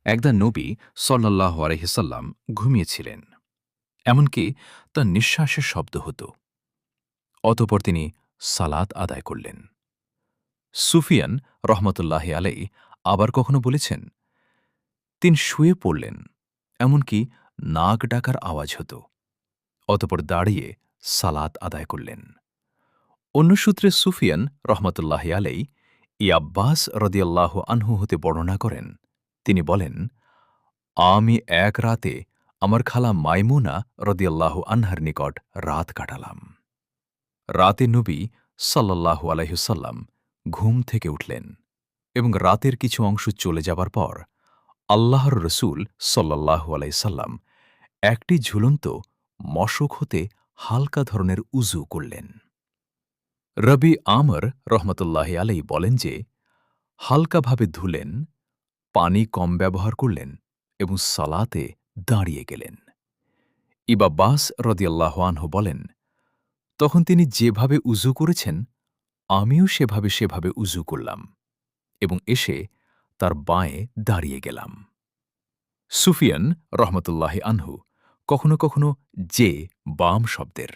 একদা নবী সাল্লাল্লাহু আলাইহি সাল্লাম ঘুমিয়েছিলেন। এমনকি তার নিঃশ্বাসের শব্দ হতো। অতঃপর তিনি সালাত আদায় করলেন। সুফিয়ান রহমতুল্লাহি আলাইহি আবার কখনো বলেছেন, তিনি শুয়ে পড়লেন, এমনকি নাক ডাকার আওয়াজ হতো। অতঃপর দাঁড়িয়ে সালাত আদায় করলেন। অন্য সূত্রে সুফিয়ান রহমতুল্লাহি আলাইহি আব্বাস রাদিয়াল্লাহু আনহু হতে বর্ণনা করেন, তিনি বলেন, আমি এক রাতে আমার খালা মাইমুনা রাদিয়াল্লাহু আনহার নিকট রাত কাটালাম। রাতে নবী সাল্লাল্লাহু আলাইহি ওয়াসাল্লাম ঘুম থেকে উঠলেন এবং রাতের কিছু অংশ চলে যাবার পর আল্লাহর রসূল সাল্লাল্লাহু আলাইহি সাল্লাম একটি ঝুলন্ত মশক হতে হালকা ধরনের উজু করলেন। রবি আমর রহমতুল্লাহি আলাইহি বলেন যে, হালকাভাবে ধুলেন, পানি কম ব্যবহার করলেন এবং সালাতে দাঁড়িয়ে গেলেন। আব্বাস রাদিয়াল্লাহু আনহু বলেন, তখন তিনি যেভাবে উজু করেছেন আমিও সেভাবে উজু করলাম এবং এসে তার বাঁয়ে দাঁড়িয়ে গেলাম। সুফিয়ান রহমতুল্লাহি আনহু কখনো কখনো যে বাম শব্দের